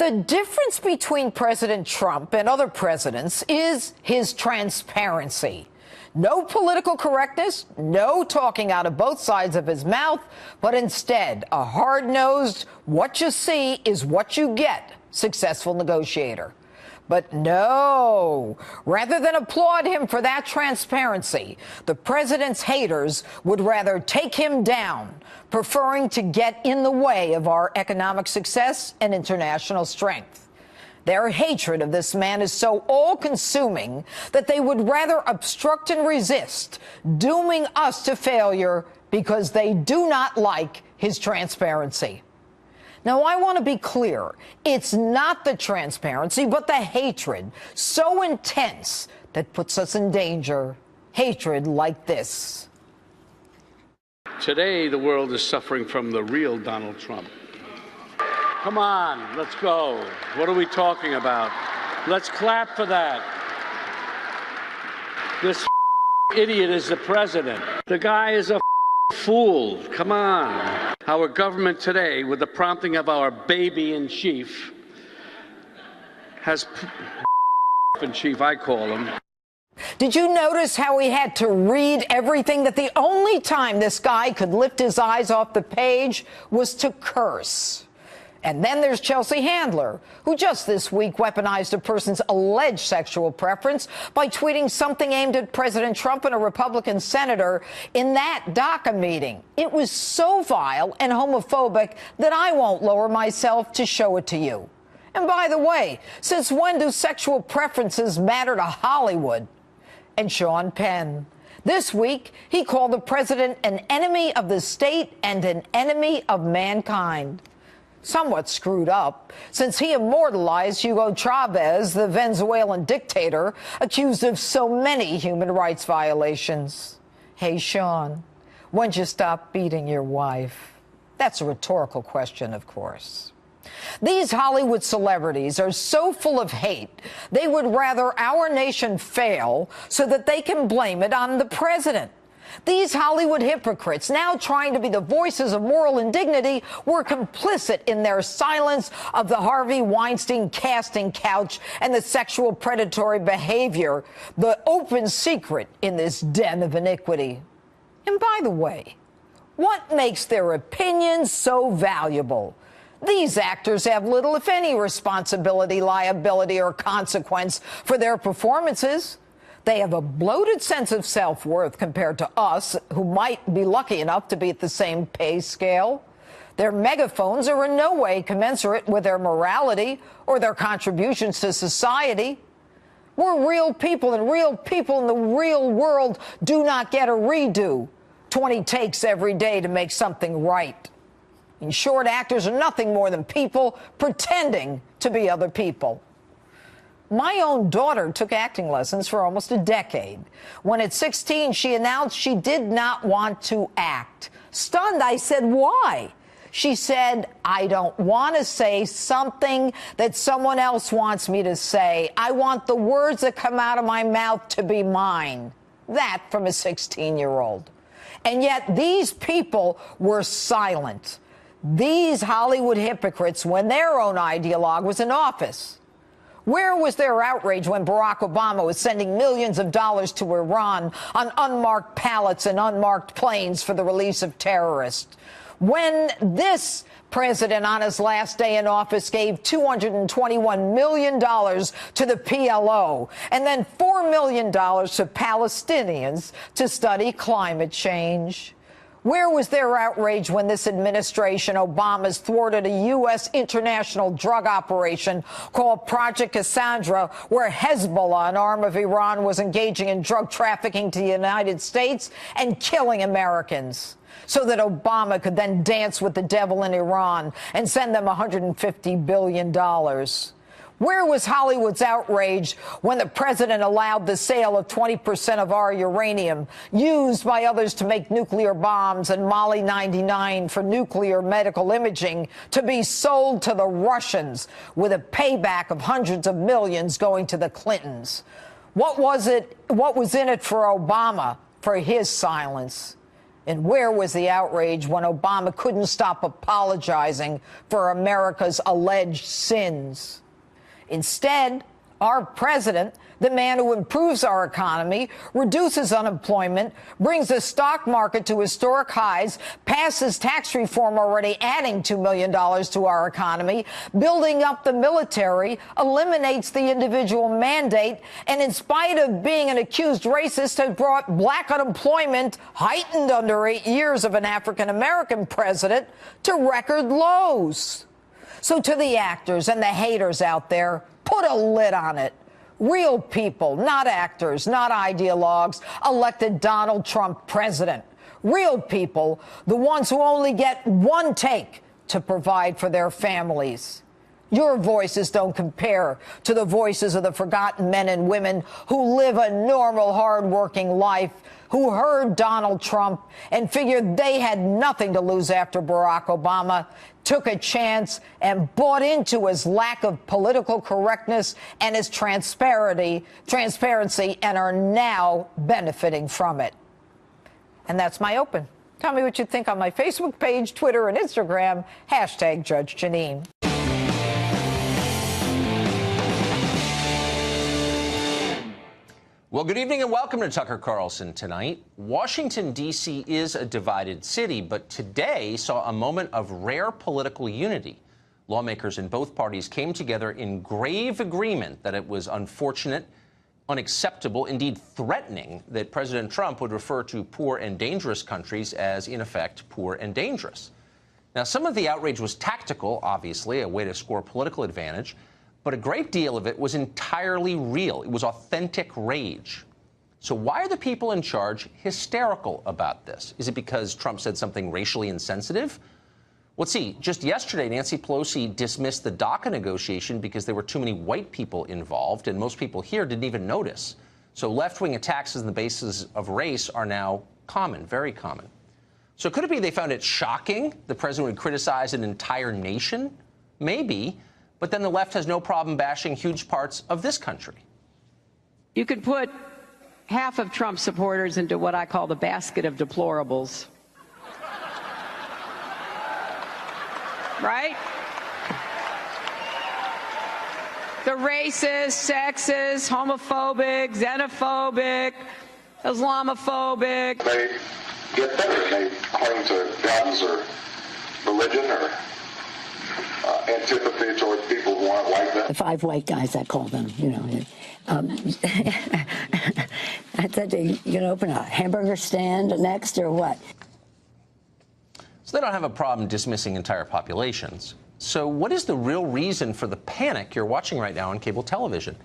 The difference between President Trump and other presidents is his transparency. No political correctness, no talking out of both sides of his mouth, but instead a hard-nosed, what you see is what you get, successful negotiator. But no, rather than applaud him for that transparency, the president's haters would rather take him down, preferring to get in the way of our economic success and international strength. Their hatred of this man is so all-consuming that they would rather obstruct and resist, dooming us to failure because they do not like his transparency. Now, I want to be clear. It's not the transparency, but the hatred, so intense that puts us in danger. Hatred like this. Today, the world is suffering from the real Donald Trump. Come on, let's go. What are we talking about? Let's clap for that. This idiot is the president. The guy is a fool. Come on. Our government today, with the prompting of our baby in chief, has in chief, I call him. Did you notice how he had to read everything, that the only time this guy could lift his eyes off the page was to curse? And then there's Chelsea Handler, who just this week weaponized a person's alleged sexual preference by tweeting something aimed at President Trump and a Republican senator in that DACA meeting. It was so vile and homophobic that I won't lower myself to show it to you. And by the way, since when do sexual preferences matter to Hollywood? And Sean Penn. This week, he called the president an enemy of the state and an enemy of mankind. Somewhat screwed up, since he immortalized Hugo Chavez, the Venezuelan dictator, accused of so many human rights violations. Hey, Sean, when'd you stop beating your wife? That's a rhetorical question, of course. These Hollywood celebrities are so full of hate, they would rather our nation fail so that they can blame it on the president. These Hollywood hypocrites, now trying to be the voices of moral indignity, were complicit in their silence of the Harvey Weinstein casting couch and the sexual predatory behavior, the open secret in this den of iniquity. And by the way, what makes their opinions so valuable? These actors have little, if any, responsibility, liability, or consequence for their performances. They have a bloated sense of self-worth compared to us, who might be lucky enough to be at the same pay scale. Their megaphones are in no way commensurate with their morality or their contributions to society. We're real people, and real people in the real world do not get a redo. 20 takes every day to make something right. In short, actors are nothing more than people pretending to be other people. My own daughter took acting lessons for almost a decade. When at 16, she announced she did not want to act. Stunned, I said, why? She said, I don't want to say something that someone else wants me to say. I want the words that come out of my mouth to be mine. That from a 16-year-old. And yet these people were silent. These Hollywood hypocrites, when their own ideologue was in office. Where was their outrage when Barack Obama was sending millions of dollars to Iran on unmarked pallets and unmarked planes for the release of terrorists? When this president on his last day in office gave $221 million to the PLO and then $4 million to Palestinians to study climate change? Where was their outrage when this administration, Obama's, thwarted a U.S. international drug operation called Project Cassandra, where Hezbollah, an arm of Iran, was engaging in drug trafficking to the United States and killing Americans, so that Obama could then dance with the devil in Iran and send them $150 billion? Where was Hollywood's outrage when the president allowed the sale of 20% of our uranium, used by others to make nuclear bombs, and Molly 99 for nuclear medical imaging, to be sold to the Russians, with a payback of hundreds of millions going to the Clintons? What was in it for Obama for his silence? And where was the outrage when Obama couldn't stop apologizing for America's alleged sins? Instead, our president, the man who improves our economy, reduces unemployment, brings the stock market to historic highs, passes tax reform already adding $2 million to our economy, building up the military, eliminates the individual mandate, and in spite of being an accused racist, has brought black unemployment, heightened under 8 years of an African-American president, to record lows. So to the actors and the haters out there, put a lid on it. Real people, not actors, not ideologues, elected Donald Trump president. Real people, the ones who only get one take to provide for their families. Your voices don't compare to the voices of the forgotten men and women who live a normal, hard-working life, who heard Donald Trump and figured they had nothing to lose after Barack Obama, took a chance and bought into his lack of political correctness and his transparency, and are now benefiting from it. And that's my open. Tell me what you think on my Facebook page, Twitter, and Instagram, hashtag Judge Jeanine. Well, good evening and welcome to Tucker Carlson Tonight. Washington, D.C. is a divided city, but today saw a moment of rare political unity. Lawmakers in both parties came together in grave agreement that it was unfortunate, unacceptable, indeed threatening, that President Trump would refer to poor and dangerous countries as, in effect, poor and dangerous. Now, some of the outrage was tactical, obviously, a way to score political advantage. But a great deal of it was entirely real. It was authentic rage. So why are the people in charge hysterical about this? Is it because Trump said something racially insensitive? Well, see, just yesterday, Nancy Pelosi dismissed the DACA negotiation because there were too many white people involved, and most people here didn't even notice. So left-wing attacks on the basis of race are now common, very common. So could it be they found it shocking the president would criticize an entire nation? Maybe. But then the left has no problem bashing huge parts of this country. You could put half of Trump supporters into what I call the basket of deplorables. Right? The racist, sexist, homophobic, xenophobic, Islamophobic. They get better. They cling to guns or religion or antipathy towards people who aren't like them. The 5 white guys, I call them, you know. I said, you gonna open a hamburger stand next or what? So they don't have a problem dismissing entire populations. So what is the real reason for the panic you're watching right now on cable television?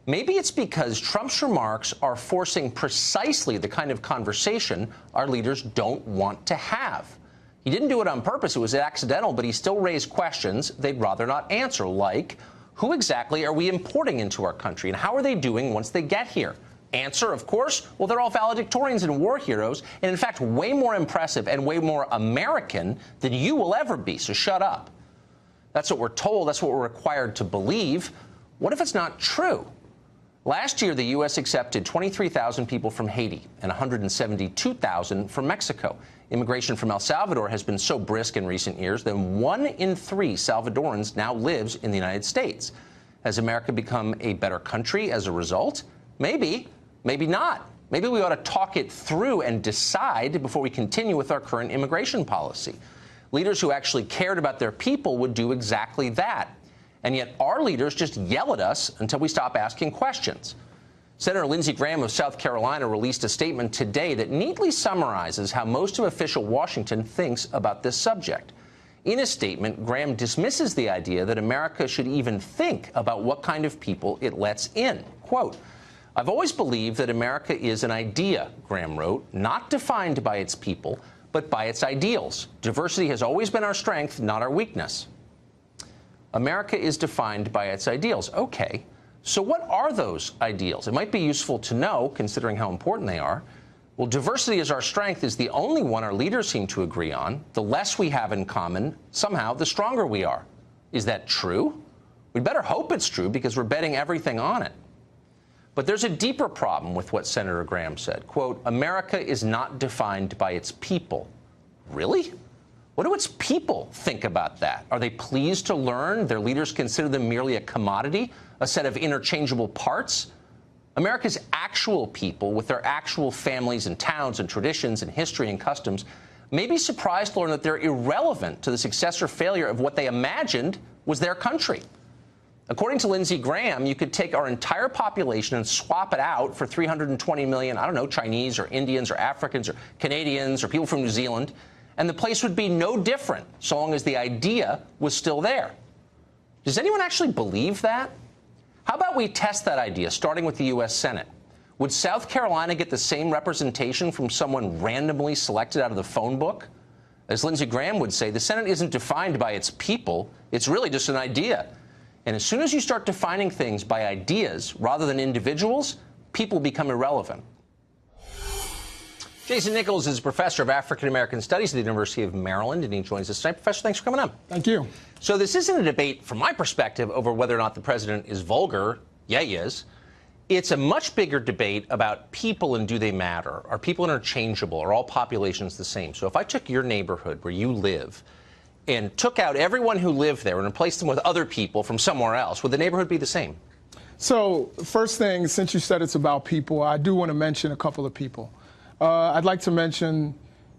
Maybe it's because Trump's remarks are forcing precisely the kind of conversation our leaders don't want to have. He didn't do it on purpose. It was accidental, but he still raised questions they'd rather not answer, like, who exactly are we importing into our country, and how are they doing once they get here? Answer, of course, well, they're all valedictorians and war heroes, and in fact, way more impressive and way more American than you will ever be, so shut up. That's what we're told. That's what we're required to believe. What if it's not true? Last year, the U.S. accepted 23,000 people from Haiti and 172,000 from Mexico. Immigration from El Salvador has been so brisk in recent years that 1 in 3 Salvadorans now lives in the United States. Has America become a better country as a result? Maybe, maybe not. Maybe we ought to talk it through and decide before we continue with our current immigration policy. Leaders who actually cared about their people would do exactly that. And yet our leaders just yell at us until we stop asking questions. Senator Lindsey Graham of South Carolina released a statement today that neatly summarizes how most of official Washington thinks about this subject. In a statement, Graham dismisses the idea that America should even think about what kind of people it lets in. Quote, "I've always believed that America is an idea," Graham wrote, "not defined by its people, but by its ideals. Diversity has always been our strength, not our weakness." America is defined by its ideals. Okay. So what are those ideals? It might be useful to know, considering how important they are. Well, diversity as our strength is the only one our leaders seem to agree on. The less we have in common, somehow, the stronger we are. Is that true? We'd better hope it's true because we're betting everything on it. But there's a deeper problem with what Senator Graham said. Quote, America is not defined by its people. Really? What do its people think about that? Are they pleased to learn their leaders consider them merely a commodity, a set of interchangeable parts? America's actual people, with their actual families and towns and traditions and history and customs, may be surprised to learn that they're irrelevant to the success or failure of what they imagined was their country. According to Lindsey Graham, you could take our entire population and swap it out for 320 million, I don't know, Chinese or Indians or Africans or Canadians or people from New Zealand, and the place would be no different so long as the idea was still there. Does anyone actually believe that? How about we test that idea, starting with the U.S. Senate? Would South Carolina get the same representation from someone randomly selected out of the phone book? As Lindsey Graham would say, the Senate isn't defined by its people. It's really just an idea. And as soon as you start defining things by ideas rather than individuals, people become irrelevant. Jason Nichols is a professor of African-American studies at the University of Maryland, and he joins us tonight. Professor, thanks for coming on. Thank you. So this isn't a debate, from my perspective, over whether or not the president is vulgar. Yeah, he is. It's a much bigger debate about people and do they matter? Are people interchangeable? Are all populations the same? So if I took your neighborhood where you live and took out everyone who lived there and replaced them with other people from somewhere else, would the neighborhood be the same? So first thing, since you said it's about people, I do want to mention a couple of people. I'd like to mention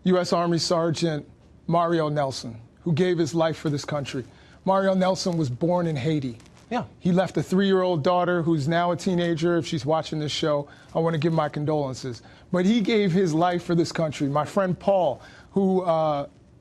U.S. Army Sergeant Mario Nelson, who gave his life for this country. Mario Nelson was born in Haiti. Yeah. He left a 3-year-old daughter who's now a teenager. If she's watching this show, I want to give my condolences. But he gave his life for this country. My friend Paul, who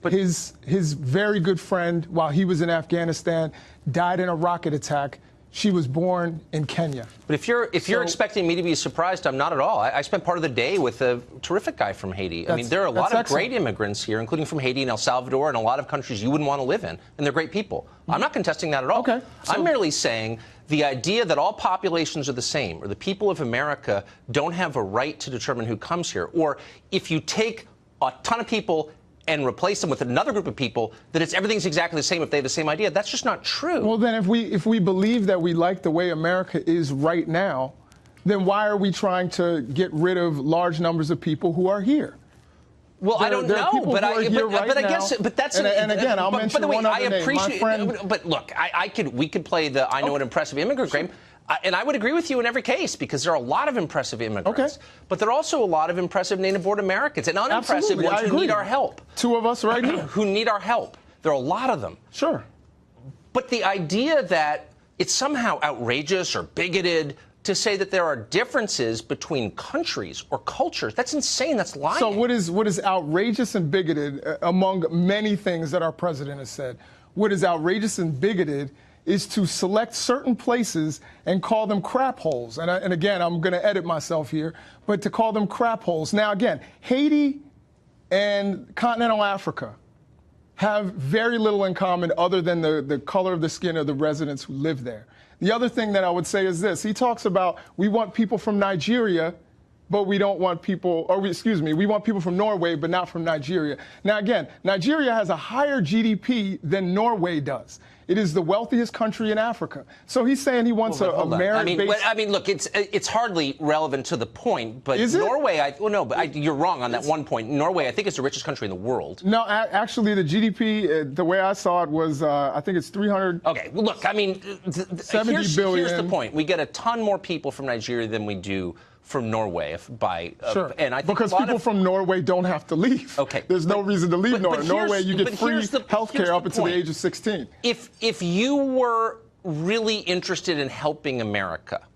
his very good friend, while he was in Afghanistan, died in a rocket attack. She was born in Kenya. But if you're expecting me to be surprised, I'm not at all. I spent part of the day with a terrific guy from Haiti. I mean, there are a lot of great immigrants here, including from Haiti and El Salvador and a lot of countries you wouldn't want to live in, and they're great people. I'm not contesting that at all. Okay. I'm merely saying the idea that all populations are the same, or the people of America don't have a right to determine who comes here, or if you take a ton of people and replace them with another group of people, that everything's exactly the same if they have the same idea. That's just not true. Well, then if we believe that we like the way America is right now, then why are we trying to get rid of large numbers of people who are here? Well, I don't know, but I guess that's and again, I'll mention one other name. My friend, but look, we could play the I know an impressive immigrant game. And I would agree with you in every case, because there are a lot of impressive immigrants. But there are also a lot of impressive native-born Americans and unimpressive ones who need our help. 2 of us right here. Who need our help. There are a lot of them. Sure. But the idea that it's somehow outrageous or bigoted to say that there are differences between countries or cultures, that's insane. That's lying. So what is outrageous and bigoted, among many things that our president has said, what is outrageous and bigoted is to select certain places and call them crap holes. And again, I'm going to edit myself here, but to call them crap holes. Now, again, Haiti and continental Africa have very little in common other than the color of the skin of the residents who live there. The other thing that I would say is this. He talks about we want people from Nigeria, but we don't want people, we want people from Norway, but not from Nigeria. Now, again, Nigeria has a higher GDP than Norway does. It is the wealthiest country in Africa. So he's saying he wants a merit-based... I mean, look, it's hardly relevant to the point, but is it? Norway, you're wrong on that one point. Norway, I think, is the richest country in the world. No, actually, the GDP, the way I saw it was, I think it's 300... Okay, well, look, I mean, here's the point. We get a ton more people from Nigeria than we do from Norway sure. And I think because people from Norway don't have to leave. Okay. There's no reason to leave Norway. Norway, you get free health care up until the age of 16. If you were really interested in helping America,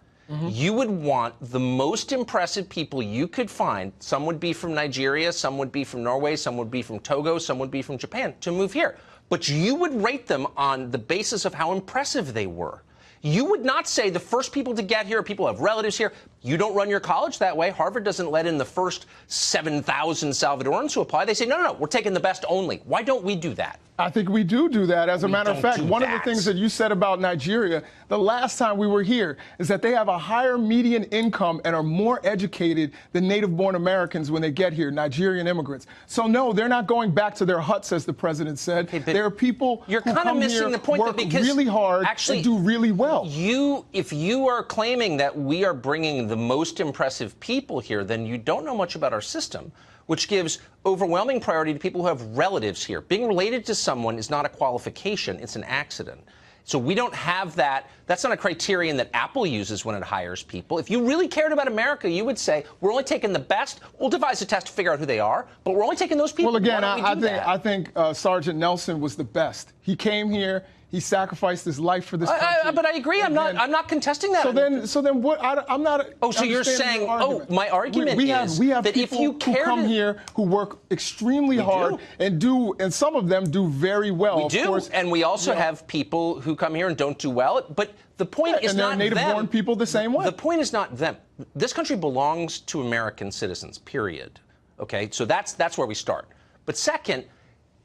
you would want the most impressive people you could find. Some would be from Nigeria, some would be from Norway, some would be from Togo, some would be from Japan, to move here. But you would rate them on the basis of how impressive they were. You would not say the first people to get here are people who have relatives here. You don't run your college that way. Harvard doesn't let in the first 7,000 Salvadorans who apply. They say, no, we're taking the best only. Why don't we do that? I think we do that. As a matter of fact, one of the things that you said about Nigeria the last time we were here is that they have a higher median income and are more educated than native-born Americans when they get here, Nigerian immigrants. So, no, they're not going back to their huts, as the president said. There are people who come here, work really hard, and do really well. well. If you are claiming that we are bringing the most impressive people here, then you don't know much about our system, which gives overwhelming priority to people who have relatives here. Being related to someone is not a qualification, it's an accident. So we don't have that. That's not a criterion that Apple uses when it hires people. If you really cared about America, you would say, we're only taking the best. We'll devise a test to figure out who they are, but we're only taking those people. Well, again, I think Sergeant Nelson was the best. He came here. He sacrificed his life for this country. But I agree. I'm not contesting that. So then what? I'm not. Oh, so you're saying? Oh, my argument is we have that people if you who come here who work extremely hard and some of them do very well. We do, and we also have people who come here and don't do well. But the point is not them. And they're native-born people the same way. The point is not them. This country belongs to American citizens. Period. Okay, so that's where we start. But second,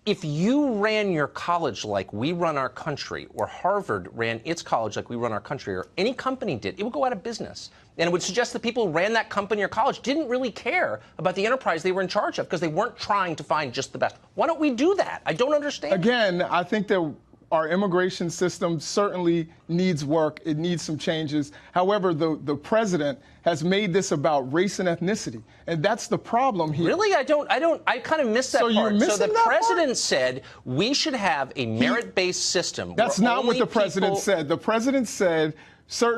if you ran your college like we run our country, or Harvard ran its college like we run our country, or any company did, it would go out of business. And it would suggest that people who ran that company or college didn't really care about the enterprise they were in charge of because they weren't trying to find just the best. Why don't we do that? I don't understand. Again, I think that our immigration system certainly needs work. It needs some changes. However, the president has made this about race and ethnicity, and that's the problem here. Really? I kind of missed that part. You're missing so the that president part? Said we should have a merit-based system. That's not what the president said. The president said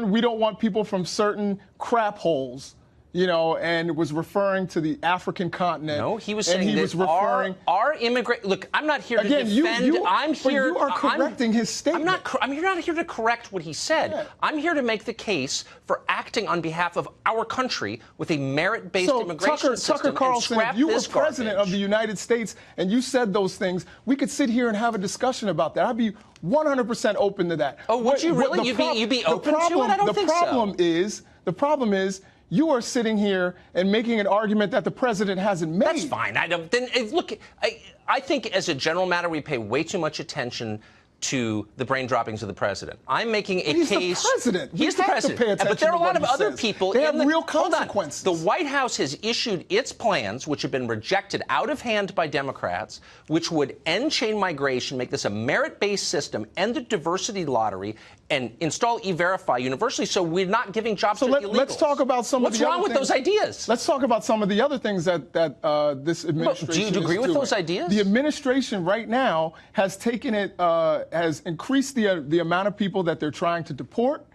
we don't want people from certain crap holes. And was referring to the African continent. No, he was saying that our immigrant. Look, I'm not here to defend. You are correcting his statement. I'm not here to correct what he said. Yeah. I'm here to make the case for acting on behalf of our country with a merit-based immigration system. Tucker Carlson, if you were president of the United States and you said those things, we could sit here and have a discussion about that. I'd be 100% open to that. Oh, would you really? You'd be open to it? I don't think so. The problem is. You are sitting here and making an argument that the president hasn't made. That's fine. Look, I think as a general matter, we pay way too much attention to the brain droppings of the president. I'm making a case. He's the president. He's the president. But there are a lot of other people. They have real consequences. The White House has issued its plans, which have been rejected out of hand by Democrats, which would end chain migration, make this a merit-based system, end the diversity lottery, and install E-Verify universally, so we're not giving jobs to the illegals. Let's talk about some of the other things. What's wrong with those ideas? Let's talk about some of the other things that this administration do you agree with those ideas? The administration right now has taken it, has increased the amount of people that they're trying to deport,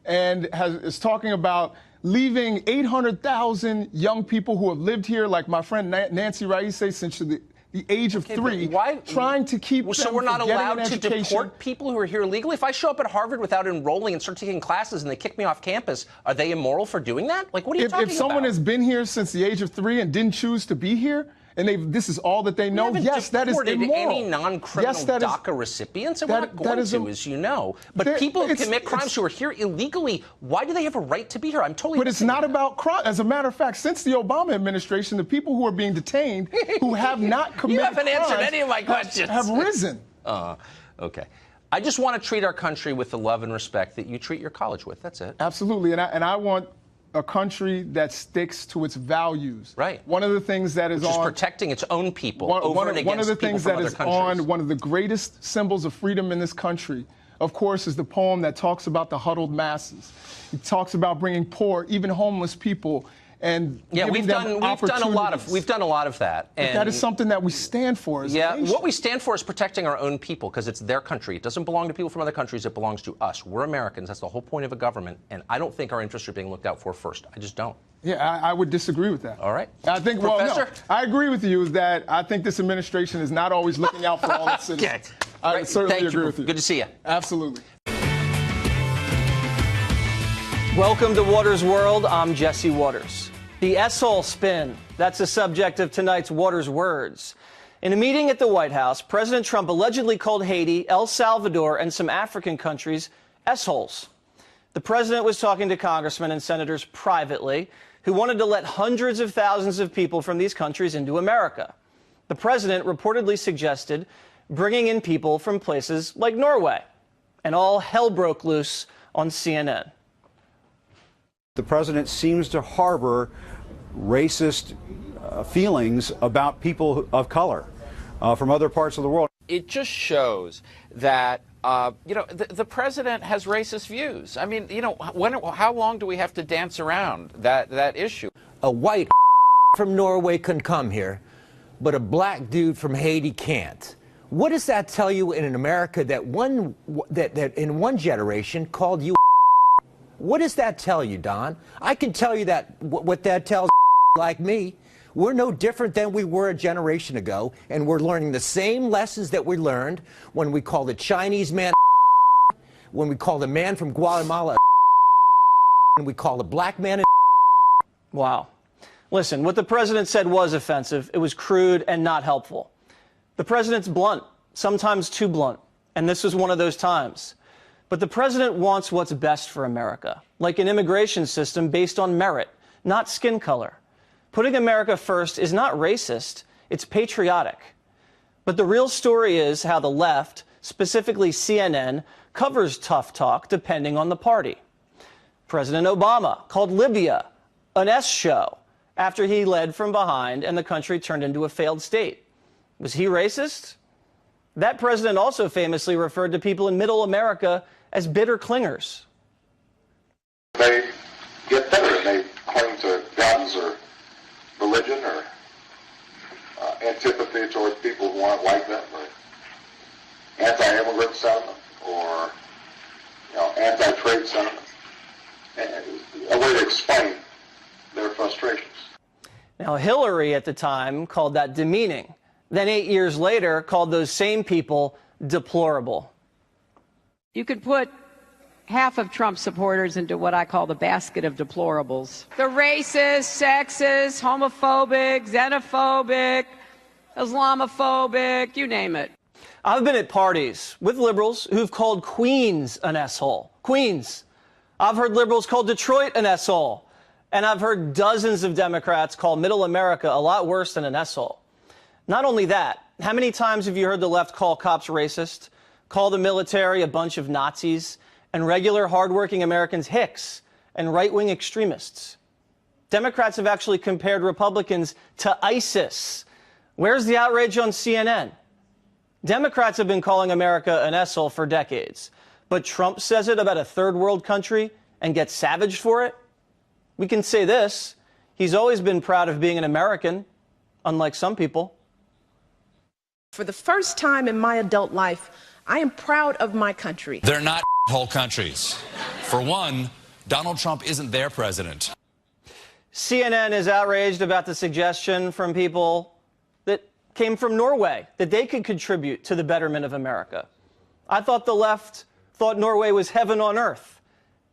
and is talking about leaving 800,000 young people who have lived here, like my friend Nancy Raise, since the age of 3, trying to keep them So we're not from getting allowed an to education. deport people who are here illegally? If I show up at Harvard without enrolling and start taking classes and they kick me off campus, are they immoral for doing that? Like, what are you talking about? If someone has been here since the age of 3 and didn't choose to be here, and this is all that they know, yes, that is immoral. Any non-criminal DACA recipients, and we're not going to, as you know. But people who commit crimes who are here illegally, why do they have a right to be here? I'm totally. But it's not about crime. As a matter of fact, since the Obama administration, the people who are being detained, who have not committed you haven't answered any of my questions, have risen. Okay. I just want to treat our country with the love and respect that you treat your college with. That's it. Absolutely, and I want a country that sticks to its values. Right. One of the things that is protecting its own people one of the things that is on one of the greatest symbols of freedom in this country, of course, is the poem that talks about the huddled masses. It talks about bringing poor, even homeless people, and we've done a lot of that. And that is something that we stand for as a nation. What we stand for is protecting our own people because it's their country. It doesn't belong to people from other countries. It belongs to us. We're Americans. That's the whole point of a government. And I don't think our interests are being looked out for first. I just don't. Yeah, I would disagree with that. All right. I think, I agree with you that I think this administration is not always looking out for all its citizens. I certainly agree with you. Good to see you. Absolutely. Welcome to Waters World. I'm Jesse Waters. The S-hole spin. That's the subject of tonight's Waters Words. In a meeting at the White House, President Trump allegedly called Haiti, El Salvador, and some African countries S-holes. The president was talking to congressmen and senators privately who wanted to let hundreds of thousands of people from these countries into America. The president reportedly suggested bringing in people from places like Norway. And all hell broke loose on CNN. The president seems to harbor racist feelings about people of color from other parts of the world. It just shows that The president has racist views. I mean, how long do we have to dance around that issue? A white from Norway can come here, but a black dude from Haiti can't. What does that tell you in an America that in one generation called you? What does that tell you, Don? I can tell you that what that tells like me. We're no different than we were a generation ago, and we're learning the same lessons that we learned when we called the Chinese man, when we called a man from Guatemala, and we called a black man. Wow. Listen, what the president said was offensive. It was crude and not helpful. The president's blunt, sometimes too blunt, and this was one of those times. But the president wants what's best for America, like an immigration system based on merit, not skin color. Putting America first is not racist, it's patriotic. But the real story is how the left, specifically CNN, covers tough talk depending on the party. President Obama called Libya an S show after he led from behind and the country turned into a failed state. Was he racist? That president also famously referred to people in middle America as bitter clingers. They get better and they cling to guns or religion or antipathy towards people who aren't like them, or anti-immigrant sentiment, or anti-trade sentiment, a way to explain their frustrations. Now, Hillary at the time called that demeaning. Then 8 years later called those same people deplorable. You could put half of Trump supporters into what I call the basket of deplorables. The racist, sexist, homophobic, xenophobic, Islamophobic, you name it. I've been at parties with liberals who've called Queens an S-hole. Queens. I've heard liberals call Detroit an S-hole. And I've heard dozens of Democrats call middle America a lot worse than an S-hole. Not only that, how many times have you heard the left call cops racist, call the military a bunch of Nazis, and regular hardworking Americans hicks and right-wing extremists? Democrats have actually compared Republicans to ISIS. Where's the outrage on CNN? Democrats have been calling America an S-hole for decades, but Trump says it about a third world country and gets savaged for it? We can say this, he's always been proud of being an American, unlike some people. For the first time in my adult life, I am proud of my country. They're not whole countries. For one, Donald Trump isn't their president. CNN is outraged about the suggestion from people that came from Norway that they could contribute to the betterment of America. I thought the left thought Norway was heaven on earth.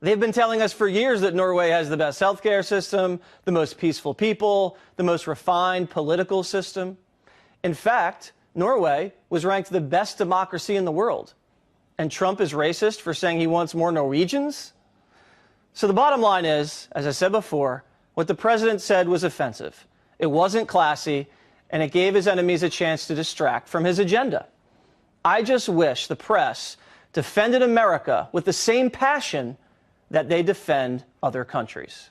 They've been telling us for years that Norway has the best healthcare system, the most peaceful people, the most refined political system. In fact, Norway was ranked the best democracy in the world. And Trump is racist for saying he wants more Norwegians? So the bottom line is, as I said before, what the president said was offensive. It wasn't classy, and it gave his enemies a chance to distract from his agenda. I just wish the press defended America with the same passion that they defend other countries.